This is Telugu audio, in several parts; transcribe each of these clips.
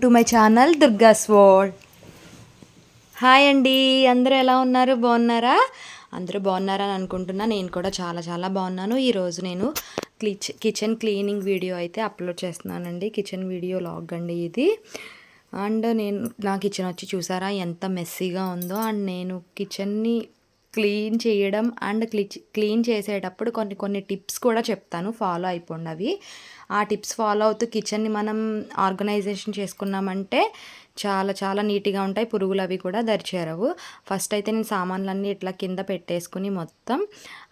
To my channel దుర్గాస్ world. Hi అండి, అందరూ ఎలా ఉన్నారు? బాగున్నారా? అందరూ బాగున్నారని అనుకుంటున్నా. నేను కూడా చాలా చాలా బాగున్నాను. ఈరోజు నేను కిచెన్ క్లీనింగ్ వీడియో అయితే అప్లోడ్ చేస్తున్నానండి. కిచెన్ వీడియో లాగ్ అండి ఇది. అండ్ నేను నా కిచెన్ వచ్చి చూసారా ఎంత మెస్సీగా ఉందో. అండ్ నేను కిచెన్ని క్లీన్ చేయడం అండ్ క్లీన్ చేసేటప్పుడు కొన్ని కొన్ని టిప్స్ కూడా చెప్తాను, ఫాలో అయిపోండి అవి. ఆ టిప్స్ ఫాలో అవుతూ కిచెన్ని మనం ఆర్గనైజేషన్ చేసుకున్నామంటే చాలా చాలా నీట్గా ఉంటాయి, పురుగులు అవి కూడా దరిచేరవు. ఫస్ట్ అయితే నేను సామాన్లన్నీ ఇట్లా కింద పెట్టేసుకుని మొత్తం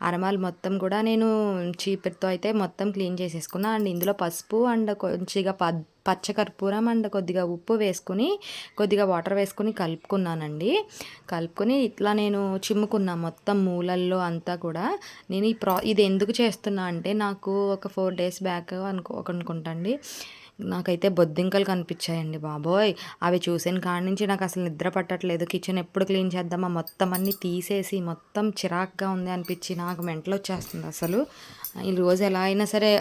అరమాలు మొత్తం కూడా నేను చీపురుతో అయితే మొత్తం క్లీన్ చేసేసుకున్నా. అండ్ ఇందులో పసుపు అండ్ కొంచెంగా పచ్చకర్పూరం అండ్ కొద్దిగా ఉప్పు వేసుకుని కొద్దిగా వాటర్ వేసుకుని కలుపుకున్నానండి. కలుపుకొని ఇట్లా నేను చిమ్ముకున్నా మొత్తం మూలల్లో అంతా కూడా. నేను ఇది ఎందుకు చేస్తున్నా అంటే నాకు ఒక 4 days బ్యాక్ అనుకుంటండి నాకైతే బొద్దింకలు కనిపించాయండి బాబోయ్. అవి చూసిన కాడి నుంచి నాకు అసలు నిద్ర పట్టట్లేదు. కిచెన్ ఎప్పుడు క్లీన్ చేద్దామా, మొత్తం అన్నీ తీసేసి మొత్తం చిరాక్గా ఉంది అనిపించి నాకు మెంటలు వచ్చేస్తుంది అసలు. ఈ రోజు ఎలా అయినా సరే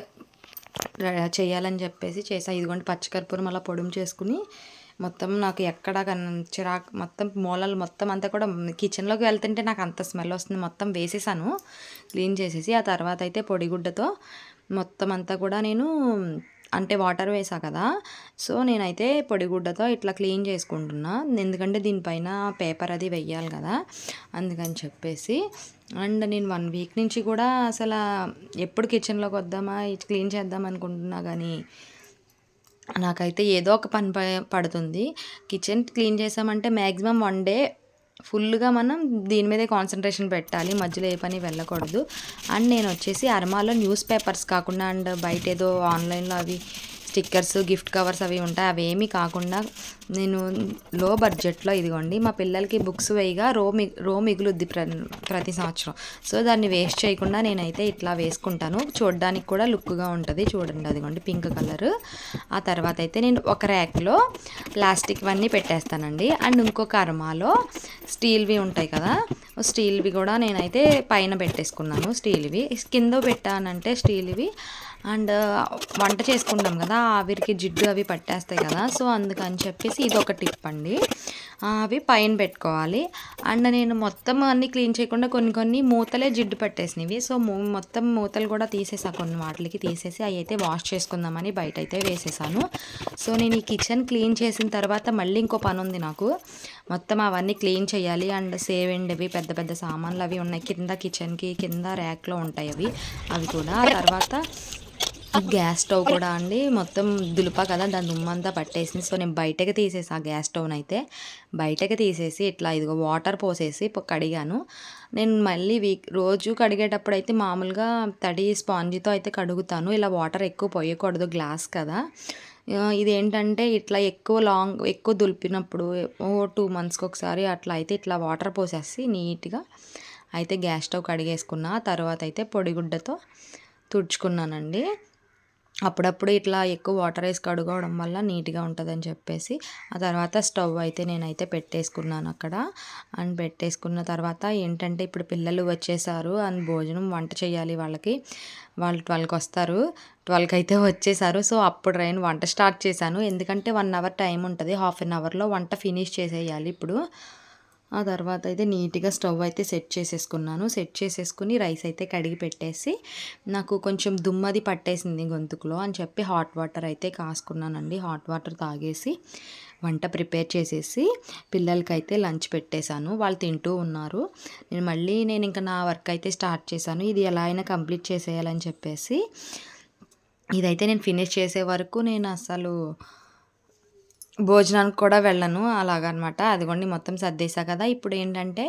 చేయాలని చెప్పేసి చేసా. ఇదిగోండి పచ్చకర్పూరం అలా పొడుము చేసుకుని మొత్తం నాకు ఎక్కడ చిరాకు మొత్తం మూలలు మొత్తం అంతా కూడా కిచెన్లోకి వెళ్తుంటే నాకు అంత స్మెల్ వస్తుంది. మొత్తం వేసేసాను క్లీన్ చేసేసి. ఆ తర్వాత అయితే పొడిగుడ్డతో మొత్తం అంతా కూడా నేను అంటే వాటర్ వేసా కదా, సో నేనైతే పొడిగుడ్డతో ఇట్లా క్లీన్ చేసుకుంటున్నా. ఎందుకంటే దీనిపైన పేపర్ అది వెయ్యాలి కదా, అందుకని చెప్పేసి. అండ్ నేను 1 week నుంచి కూడా అసలు ఎప్పుడు కిచెన్లోకి వద్దామా క్లీన్ చేద్దాం అనుకుంటున్నా కానీ నాకైతే ఏదో ఒక పని పడుతుంది. కిచెన్ క్లీన్ చేసామంటే మ్యాక్సిమం 1 day ఫుల్గా మనం దీని మీదే కాన్సన్ట్రేషన్ పెట్టాలి, మధ్యలో ఏ పని వెళ్ళకూడదు. అండ్ నేను వచ్చేసి అరమాలో న్యూస్ పేపర్స్ కాకుండా అండ్ బయట ఏదో ఆన్లైన్లో అవి స్టిక్కర్స్ గిఫ్ట్ కవర్స్ అవి ఉంటాయి, అవేమీ కాకుండా నేను లో బడ్జెట్లో ఇదిగోండి మా పిల్లలకి బుక్స్ వేయగా రో మిగులుద్ది ప్రతి సంవత్సరం. సో దాన్ని వేస్ట్ చేయకుండా నేనైతే ఇట్లా వేసుకుంటాను, చూడడానికి కూడా లుక్గా ఉంటుంది. చూడండి అదిగోండి పింక్ కలర్. ఆ తర్వాత అయితే నేను ఒక ర్యాక్లో ప్లాస్టిక్వన్నీ పెట్టేస్తానండి. అండ్ ఇంకొక అరమాలో స్టీల్వి ఉంటాయి కదా, స్టీల్వి కూడా నేనైతే పైన పెట్టేసుకున్నాను. స్టీల్వి కింద పెట్టానంటే స్టీల్వి అండ్ వంట చేసుకుంటాం కదా, ఆవిరికి జిడ్డు అవి పట్టేస్తాయి కదా, సో అందుకని చెప్పేసి ఇది ఒక టిప్ అండి. అవి పైన పెట్టుకోవాలి. అండ్ నేను మొత్తం అన్నీ క్లీన్ చేయకుండా కొన్ని మూతలే జిడ్డు పట్టేసినవి, సో మొత్తం మూతలు కూడా తీసేసా, కొన్ని వాటికి తీసేసి అవి అయితే వాష్ చేసుకుందామని బయట అయితే వేసేసాను. సో నేను ఈ కిచెన్ క్లీన్ చేసిన తర్వాత మళ్ళీ ఇంకో పని ఉంది నాకు, మొత్తం అవన్నీ క్లీన్ చేయాలి. అండ్ సేవిండివి పెద్ద పెద్ద సామాన్లు అవి ఉన్నాయి కింద, కిచెన్కి కింద ర్యాక్లో ఉంటాయి అవి కూడా. తర్వాత గ్యాస్ స్టవ్ కూడా అండి మొత్తం దులుపా కదా, దాని దుమ్మంతా పట్టేసింది. సో నేను బయటకి తీసేసి ఆ గ్యాస్ స్టవ్ని అయితే బయటకి తీసేసి ఇట్లా ఇదిగో వాటర్ పోసేసి కడిగాను. నేను మళ్ళీ రోజు కడిగేటప్పుడు అయితే మామూలుగా తడి స్పాంజితో అయితే కడుగుతాను, ఇలా వాటర్ ఎక్కువ పోయకూడదు, గ్లాస్ కదా. ఇదేంటంటే ఇట్లా ఎక్కువ దులిపినప్పుడు 2 monthsకి ఒకసారి అట్లా అయితే ఇట్లా వాటర్ పోసేసి నీట్గా అయితే గ్యాస్ స్టవ్ కడిగేసుకున్నా. తర్వాత అయితే పొడిగుడ్డతో తుడుచుకున్నానండి. అప్పుడప్పుడు ఇట్లా ఎక్కువ వాటర్ వేసి కడుగోవడం వల్ల నీట్గా ఉంటుందని చెప్పేసి ఆ తర్వాత స్టవ్ అయితే నేనైతే పెట్టేసుకున్నాను అక్కడ. అండ్ పెట్టేసుకున్న తర్వాత ఏంటంటే ఇప్పుడు పిల్లలు వచ్చేసారు అండ్ భోజనం వంట చేయాలి వాళ్ళకి. వాళ్ళు 12కి వస్తారు, 12కి అయితే వచ్చేసారు. సో అప్పుడు నేను వంట స్టార్ట్ చేశాను, ఎందుకంటే 1 hour టైం ఉంటుంది, 1/2 hourలో వంట ఫినిష్ చేసేయాలి ఇప్పుడు. ఆ తర్వాత అయితే నీట్గా స్టవ్ అయితే సెట్ చేసేసుకుని రైస్ అయితే కడిగి పెట్టేసి, నాకు కొంచెం దుమ్మది పట్టేసింది గొంతుకులో అని చెప్పి హాట్ వాటర్ అయితే కాసుకున్నానండి. హాట్ వాటర్ తాగేసి వంట ప్రిపేర్ చేసేసి పిల్లలకైతే లంచ్ పెట్టేశాను, వాళ్ళు తింటూ ఉన్నారు. నేను ఇంకా నా వర్క్ అయితే స్టార్ట్ చేశాను, ఇది ఎలా అయినా కంప్లీట్ చేసేయాలని చెప్పేసి. ఇదైతే నేను ఫినిష్ చేసే వరకు నేను అసలు భోజనానికి కూడా వెళ్ళను అలాగనమాట. అదిగోండి మొత్తం సర్దేశా కదా. ఇప్పుడు ఏంటంటే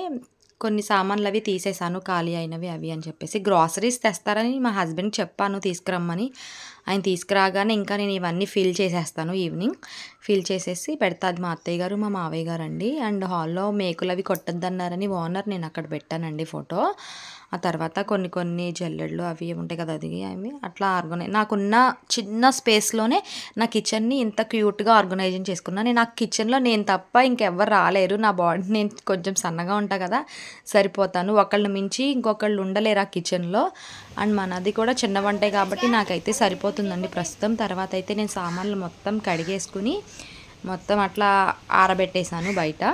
కొన్ని సామాన్లు అవి తీసేసాను, ఖాళీ అయినవి అవి అని చెప్పేసి. గ్రాసరీస్ తెస్తారని మా హస్బెండ్కి చెప్పాను తీసుకురమ్మని. ఆయన తీసుకురాగానే ఇంకా నేను ఇవన్నీ ఫిల్ చేసేస్తాను, ఈవినింగ్ ఫిల్ చేసేసి పెడతా. అది మా అత్తయ్య గారు మా మావయ్య గారు అండి. అండ్ హాల్లో మేకులు అవి కొట్టద్దన్నారని ఓనర్ నేను అక్కడ పెట్టానండి ఫోటో. ఆ తర్వాత కొన్ని జల్లెళ్ళు అవి ఉంటాయి కదా, అవి అట్లా నాకున్న చిన్న స్పేస్లోనే నా కిచెన్ని ఇంత క్యూట్గా ఆర్గనైజింగ్ చేసుకున్నాను. నేను ఆ కిచెన్లో నేను తప్ప ఇంకెవ్వరు రాలేరు, నా బాడీ నేను కొంచెం సన్నగా ఉంటా కదా, సరిపోతాను. ఒకళ్ళని మించి ఇంకొకళ్ళు ఉండలేరు ఆ కిచెన్లో. అండ్ మనది కూడా చిన్న వంటే కాబట్టి నాకైతే సరిపోతుందండి ప్రస్తుతం. తర్వాత అయితే నేను సామాన్లు మొత్తం కడిగేసుకుని మొత్తం అట్లా ఆరబెట్టేశాను బయట.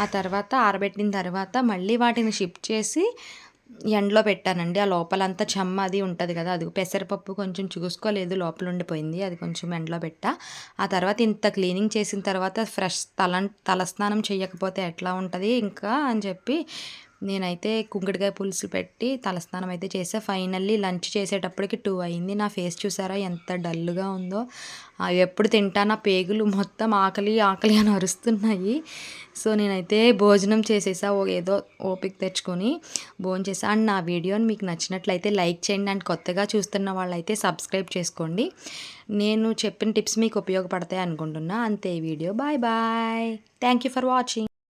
ఆ తర్వాత ఆరబెట్టిన తర్వాత మళ్ళీ వాటిని షిఫ్ట్ చేసి ఎండలో పెట్టానండి. ఆ లోపలంతా చెమ్మ అది ఉంటుంది కదా, అది పెసరపప్పు కొంచెం చూసుకోలేదు, లోపల ఉండిపోయింది, అది కొంచెం ఎండలో పెట్టా. ఆ తర్వాత ఇంత క్లీనింగ్ చేసిన తర్వాత ఫ్రెష్ తలస్నానం చేయకపోతే ఎట్లా ఉంటుంది ఇంకా అని చెప్పి నేనైతే కుంకుడుకాయ పులుసు పెట్టి తలస్నానం అయితే చేసా. ఫైనల్లీ లంచ్ చేసేటప్పటికి 2 అయింది. నా ఫేస్ చూసారా ఎంత డల్గా ఉందో. ఎప్పుడు తింటానా పేగులు మొత్తం ఆకలి ఆకలి అని అరుస్తున్నాయి. సో నేనైతే భోజనం చేసేసా, ఏదో ఓపిక తెచ్చుకొని భోంచేసా. అండ్ నా వీడియోని మీకు నచ్చినట్లయితే లైక్ చేయండి, అండ్ కొత్తగా చూస్తున్న వాళ్ళైతే సబ్స్క్రైబ్ చేసుకోండి. నేను చెప్పిన టిప్స్ మీకు ఉపయోగపడతాయి అనుకుంటున్నా. అంతే ఈ video. Bye bye. Thank you for watching.